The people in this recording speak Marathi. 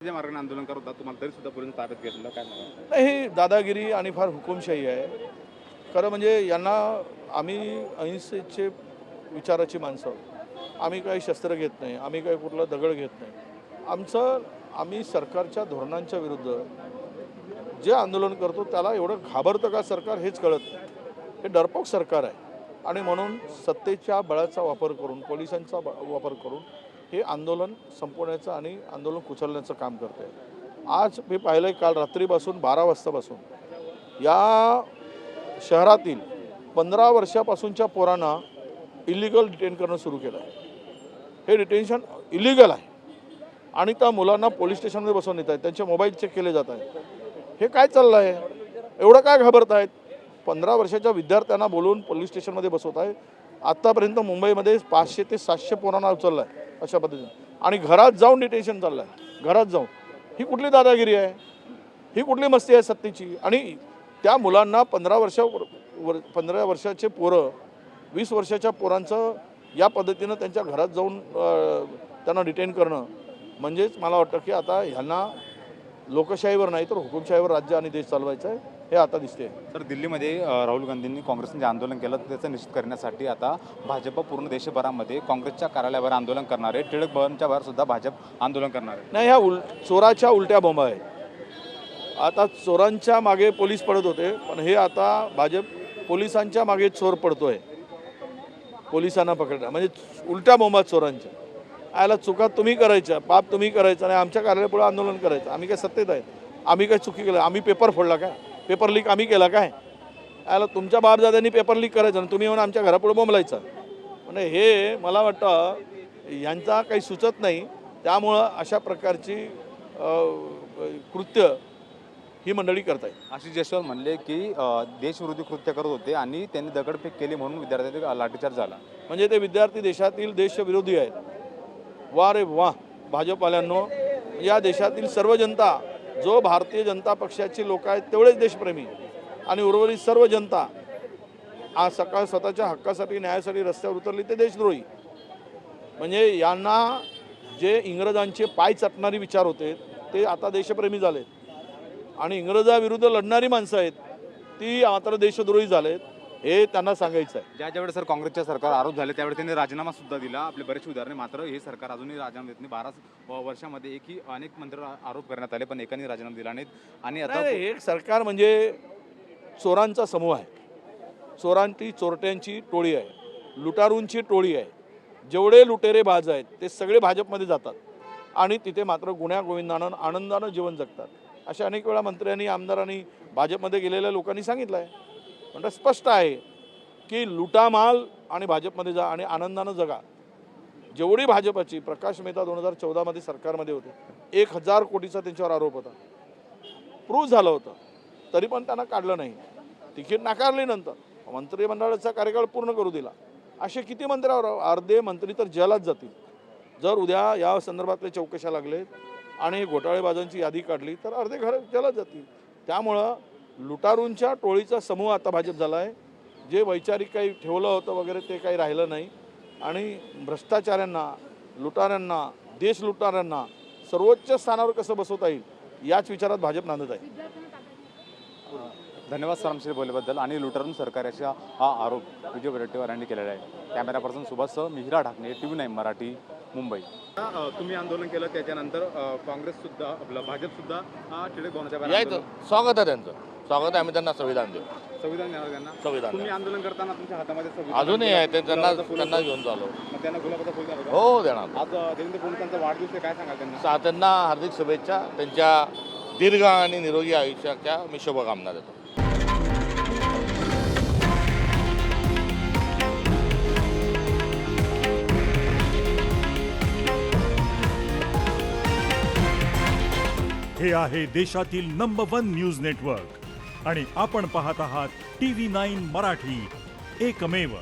जे मार्गाने आंदोलन करत होता तुम्हाला तरी सुद्धा पोलिसांनी ताब्यात घेतलं काय म्हणा? नाही, ही दादागिरी आणि फार हुकुमशाही आहे. खरं म्हणजे यांना आम्ही अहिंसेचे विचाराची माणसं, आम्ही काही शस्त्र घेत नाही, आम्ही काही कुठला दगड घेत नाही. आम्ही सरकारच्या धोरणांच्या विरुद्ध जे आंदोलन करतो त्याला एवढं घाबरतं का सरकार हेच कळत नाही. हे डरपोक सरकार आहे आणि म्हणून सत्तेच्या बळाचा वापर करून, पोलिसांचा वापर करून हे आंदोलन संपवण्याचं आणि आंदोलन कुचलण्याचं काम करते. आज मी पाहिलं काल रात्रीपासून 12 वाजतापासून या शहरातील 15 वर्षापासूनच्या पोरांना इलिगल डिटेन करणं सुरू केलं आहे. हे डिटेन्शन इलिगल आहे आणि त्या मुलांना पोलीस स्टेशनमध्ये बसवून येत आहेत, त्यांचे मोबाईल चेक केले जात आहेत. हे काय चाललं आहे? एवढं काय घाबरत आहेत? 15 वर्षाच्या विद्यार्थ्यांना बोलवून पोलीस स्टेशनमध्ये बसवत आहे. आत्तापर्यंत मुंबईमध्ये 500 ते 700 पोरांना उचललं आहे अशा पद्धतीने, आणि घरात जाऊन डिटेन्शन चाललं आहे. घरात जाऊन ही कुठली दादागिरी आहे? ही कुठली मस्ती आहे सत्तेची? आणि त्या मुलांना 15 वर्षाचे पोरं, 20 वर्षाच्या पोरांचं या पद्धतीनं त्यांच्या घरात जाऊन त्यांना डिटेन करणं म्हणजेच मला वाटतं की आता ह्यांना लोकशाहीवर नाही तर हुकुमशाहीवर राज्य आणि देश चालवायचं आहे हे आता दिसते. तर दिल्लीमध्ये राहुल गांधींनी काँग्रेसने जे आंदोलन केलं त्याचं निश्चित करण्यासाठी आता भाजप पूर्ण देशभरामध्ये काँग्रेसच्या कार्यालयावर आंदोलन करणार आहे. टिळक भवनच्या बाहेर सुद्धा भाजप आंदोलन करणार आहे. नाही, ह्या चोराच्या उलट्या बोंबा आहेत. आता चोरांच्या मागे पोलीस पडत होते, पण हे आता भाजप पोलिसांच्या मागे चोर पडतोय. पोलिसांना पकडणं म्हणजे उलट्या बोंबा चोरांच्या. याला चुका तुम्ही करायच्या, पाप तुम्ही करायचं आणि आमच्या कार्यालयापुढे आंदोलन करायचं. आम्ही काय सत्तेत आहेत? आम्ही काय चुकी केलं? आम्ही पेपर फोडला काय? पेपर लीक आम्ही केला काय? याला तुमच्या बापदाद्यांनी पेपर लीक करायचं आणि तुम्ही येऊन आमच्या घरापुढे बोंबलायचं. म्हणजे हे मला वाटतं यांचा काही सुचत नाही. त्यामुळं अशा प्रकारची कृत्य ही मंडळी करतायत. आशिष जयस्वाल म्हणले की देशविरोधी कृत्य करत होते आणि त्यांनी दगडफेक केली म्हणून विद्यार्थ्यांचा लाठीचार्ज झाला. म्हणजे ते विद्यार्थी देशातील देशविरोधी आहेत. वा रे वा भाजपवाल्यांनो, या देशातील सर्व जनता, जो भारतीय जनता पक्षाची लोक आहेत तेवढेच देशप्रेमी आणि उर्वरित सर्व जनता आज सकाळ स्वतःच्या हक्कासाठी न्यायासाठी रस्त्यावर उतरली ते देशद्रोही. म्हणजे यांना जे इंग्रजांचे पाय चटणारी विचार होते ते आता देशप्रेमी झालेत आणि इंग्रजाविरुद्ध लढणारी माणसं आहेत ती मात्र देशद्रोही झालेत. हे त्यांना सांगायचं आहे. ज्यावेळेस सर काँग्रेसच्या सरकार आरोप झाले त्यावेळेस त्यांनी राजीनामा सुद्धा दिला. आपले बरेचसे उदाहरणे. मात्र हे सरकार अजूनही राजीनामा देत नाही. 12 वर्षामध्ये एकही अनेक मंत्री आरोप करण्यात आले पण एकाने राजीनामा दिला नाहीत. आणि आता हे सरकार म्हणजे चोरांचा समूह आहे. चोरट्यांची टोळी आहे, लुटारूंची टोळी आहे. जेवढे लुटेरे बाज आहेत ते सगळे भाजपमध्ये जातात आणि तिथे मात्र गुण्या गोविंदानं आनंदानं जीवन जगतात. अशा अनेक वेळा मंत्र्यांनी, आमदारांनी, भाजपमध्ये गेलेल्या लोकांनी सांगितलं आहे. म्हणजे स्पष्ट आहे की लुटा माल आणि भाजपमध्ये जा आणि आनंदानं जगा. जेवढी भाजपची प्रकाश मेहता 2014मध्ये सरकारमध्ये होते, 1000 कोटीचा त्यांच्यावर आरोप होता, प्रूव्ह झालं होतं, तरी पण त्यांना काढलं नाही. तिकीट नाकारली, नंतर मंत्रिमंडळाचा कार्यकाळ पूर्ण करू दिला. असे किती मंत्र्यावर? अर्धे मंत्री तर जेलात जातील. जर उद्या या संदर्भातले चौकशा लागले आणि घोटाळेबाजांची यादी काढली तर अर्धे घर जेलात जातील. त्यामुळं लुटारूंच्या टोळीचा समूह आता भाजप झाला आहे. जे वैचारिक काही ठेवलं होतं वगैरे ते काही राहिलं नाही आणि भ्रष्टाचाऱ्यांना, लुटाऱ्यांना, देश लुटाऱ्यांना सर्वोच्च स्थानावर कसं बसवता येईल याच विचारात भाजप नांदत आहे. धन्यवाद सर आमच्याशी बोलल्याबद्दल. आणि लुटारून सरकारचा हा आरोप विजय वडेट्टीवार यांनी केलेला आहे. Camera person सुभाषसह Mihira Dhakane, TV9 Marathi, Mumbai. तुम्ही आंदोलन केलं त्याच्यानंतर काँग्रेस सुद्धा आपलं भाजप सुद्धा टिळक भवनाच्या बाहेर यायचं स्वागत आहे त्यांचं. स्वागत आहे, आम्ही त्यांना संविधान देऊ. संविधान देणार त्यांना. संविधान तुम्ही आंदोलन करताना तुमच्या हातामध्ये संविधान अजूनही आहे ते, त्यांना घेऊन चालू. मग त्यांना गुलाबाचा फुल द्याल का? हो, देणार. आज देवेंद्र फडणवीसांचा वाढदिवस आहे, काय सांगाल त्यांना? त्यांना हार्दिक शुभेच्छा. त्यांच्या दीर्घ आणि निरोगी आयुष्याच्या मी शुभकामना देतो. हे आहे देशातील नंबर 1 न्यूज नेटवर्क आणि आपण पाहत आहात TV9 मराठी, एकमेव.